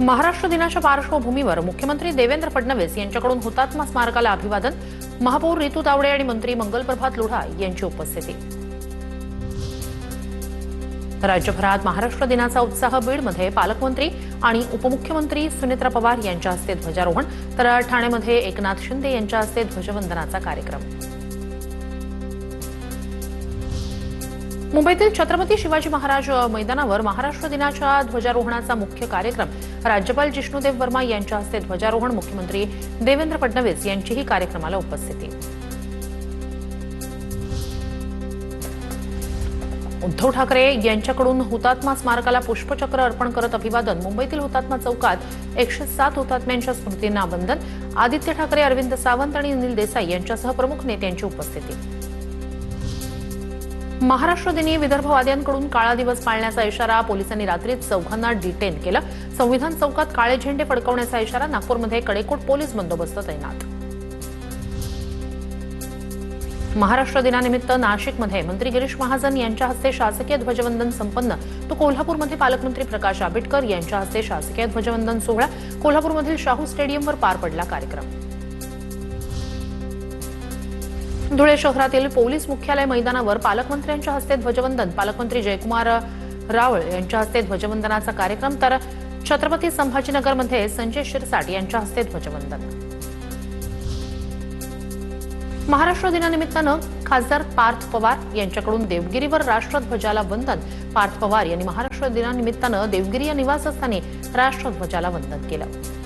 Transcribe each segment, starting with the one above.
महाराष्ट्र दिनाच्या पार्श्वभूमीवर मुख्यमंत्री देवेंद्र फडणवीस यांच्याकडून हुतात्मा स्मारकाला अभिवादन, महापौर रितू तावडे आणि मंत्री मंगलप्रभात लोढा यांची उपस्थिती। राज्यभरात महाराष्ट्र दिनाचा उत्साह बीडमध्ये पालकमंत्री आणि उपमुख्यमंत्री सुनेत्रा पवार यांच्या हस्ते ध्वजारोहण, तर ठाण्यामध्ये एकनाथ शिंदे यांच्या हस्ते ध्वजवंदनाचा कार्यक्रम। मुंबईतील छत्रपती शिवाजी महाराज मैदानावर महाराष्ट्र दिनाच्या ध्वजारोहणाचा मुख्य कार्यक्रम, राज्यपाल जिष्णुदेव वर्मा यांच्या हस्ते ध्वजारोहण, मुख्यमंत्री देवेंद्र फडणवीस यांचीही कार्यक्रमाला उपस्थिती। उद्धव ठाकरे यांच्याकडून हुतात्मा स्मारकाला पुष्पचक्र अर्पण करत अभिवादन, मुंबईतील हुतात्मा चौकात 107 हुतात्म्यांच्या स्मृतींना वंदन, आदित्य ठाकरे, अरविंद सावंत आणि अनिल देसाई यांच्यासह प्रमुख नेत्यांची उपस्थिती। महाराष्ट्र दिनी विदर्भवाद्यांकडून काळा दिवस पाळण्याचा इशारा, पोलिसांनी रात्रीच चौघांना डिटेन केलं, संविधान चौकात काळे झेंडे फडकवण्याचा इशारा, नागपूरमध्ये कडेकोट पोलीस बंदोबस्त तैनात। महाराष्ट्र दिनानिमित्त नाशिकमध्ये मंत्री गिरीश महाजन यांच्या हस्ते शासकीय ध्वजवंदन संपन्न, तो कोल्हापूरमध्ये पालकमंत्री प्रकाश आंबेडकर यांच्या हस्ते शासकीय ध्वजवंदन सोहळा, कोल्हापूरमधील शाहू स्टेडियमवर पार पडला कार्यक्रम। धुळे शहरातील पोलीस मुख्यालय मैदानावर पालकमंत्र्यांच्या हस्ते ध्वजवंदन, पालकमंत्री जयकुमार रावळ यांच्या हस्ते ध्वजवंदनाचा कार्यक्रम, तर छत्रपती संभाजीनगरमध्ये संजय शिरसाट यांच्या हस्ते ध्वजवंदन। महाराष्ट्र दिनानिमित्तानं खासदार पार्थ पवार यांच्याकडून देवगिरीवर राष्ट्रध्वजाला वंदन, पार्थ पवार यांनी महाराष्ट्र दिनानिमित्तानं देवगिरी या निवासस्थानी राष्ट्रध्वजाला वंदन केलं।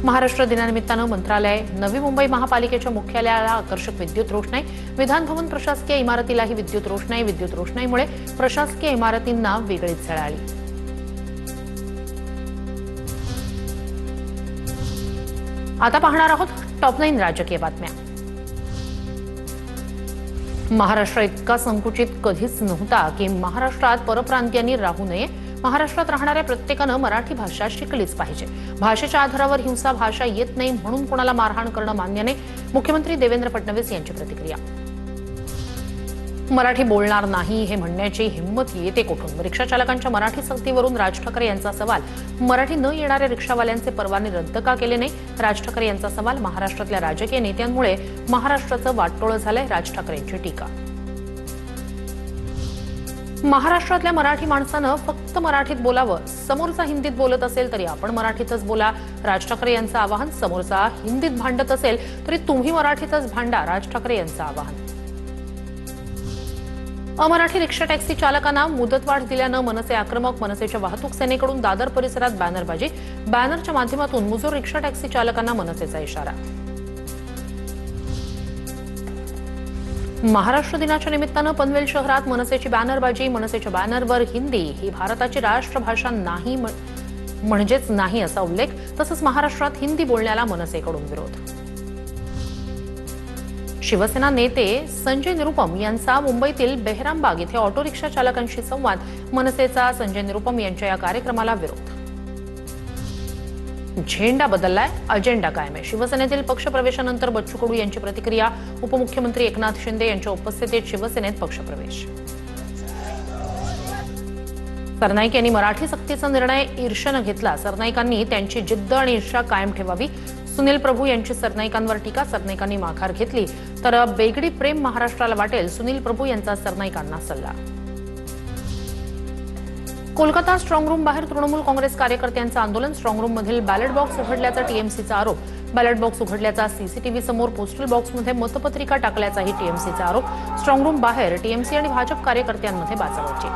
महाराष्ट्र दिनानिमित्तानं मंत्रालय, नवी मुंबई महापालिकेच्या मुख्यालयाला आकर्षक विद्युत रोषणाई, विधानभवन प्रशासकीय इमारतीलाही विद्युत रोषणाई, विद्युत रोषणाईमुळे प्रशासकीय इमारतींना वेगळीच झळ आली। आता पाहणार आहोत टॉप 9 राजकीय बातम्या। महाराष्ट्र इतका संकुचित कधीच नव्हता की महाराष्ट्रात परप्रांतीयांनी राहू नये, महाराष्ट्रात राहणाऱ्या प्रत्येकानं मराठी भाषा शिकलीच पाहिजे, भाषेच्या आधारावर हिंसा, भाषा येत नाही म्हणून कोणाला मारहाण करणं मान्य नाही, मुख्यमंत्री देवेंद्र फडणवीस यांची प्रतिक्रिया। मराठी बोलणार नाही हे म्हणण्याची हिंमत येते कुठून? रिक्षा चालकांच्या मराठी सक्तीवरून राज ठाकरे यांचा सवाल, मराठी न येणाऱ्या रिक्षावाल्यांचे परवाने रद्द का केले नाही? राज ठाकरे यांचा सवाल, महाराष्ट्रातल्या राजकीय नेत्यांमुळे महाराष्ट्राचं वाटोळं झालंय, राज ठाकरेंची टीका। महाराष्ट्रातल्या मराठी माणसानं फक्त मराठीत बोलावं, समोरचा हिंदीत बोलत असेल तरी आपण मराठीतच बोला, राज ठाकरे यांचं आवाहन। समोरचा हिंदीत भांडत असेल तरी तुम्ही मराठीतच भांडा, राज ठाकरे यांचं आवाहन। अमराठी रिक्षा टॅक्सी चालकांना मुदतवाढ दिल्यानं मनसे आक्रमक, मनसेच्या वाहतूक सेनेकडून दादर परिसरात बॅनरबाजी, बॅनरच्या माध्यमातून मुजोर रिक्षा टॅक्सी चालकांना मनसेचा इशारा। महाराष्ट्र दिनाच्या निमित्तानं पनवेल शहरात मनसेची बॅनरबाजी, मनसेच्या बॅनरवर हिंदी ही भारताची राष्ट्रभाषा नाही म्हणजेच नाही असा उल्लेख, तसंच महाराष्ट्रात हिंदी बोलण्याला मनसेकडून विरोध। शिवसेना नेते संजय निरुपम यांचा मुंबईतील बेहरामबाग इथे ऑटो रिक्षा चालकांशी संवाद, मनसेचा संजय निरुपम यांच्या या कार्यक्रमाला विरोध। झेंडा बदललाय, अजेंडा कायम आहे, शिवसेनेतील पक्षप्रवेशानंतर बच्चू कडू यांची प्रतिक्रिया, उपमुख्यमंत्री एकनाथ शिंदे यांच्या उपस्थितीत शिवसेनेत पक्षप्रवेश। सरनाईक यांनी मराठी सक्तीचा निर्णय ईर्ष्येनं घेतला, सरनाईकांनी त्यांची जिद्द आणि ईर्ष्या कायम ठेवावी, सुनील प्रभू यांची सरनाईकांवर टीका, सरनाईकांनी माघार घेतली तर बेगडी प्रेम महाराष्ट्राला वाटेल, सुनील प्रभू यांचा सरनाईकांना सल्ला। कोलकाता स्ट्रॉंग रूम बाहेर तृणमूल काँग्रेस कार्यकर्त्यांचं आंदोलन, स्ट्रॉंग रूम मधील बॅलेट बॉक्स उघडल्याचा टीएमसीचा आरोप, बॅलेट बॉक्स उघडल्याचा सीसीटीव्ही समोर, पोस्टल बॉक्समध्ये मतपत्रिका टाकल्याचाही टीएमसीचा आरोप, स्ट्रॉंग रूम बाहेर टीएमसी आणि भाजप कार्यकर्त्यांमध्ये बाचाबाची।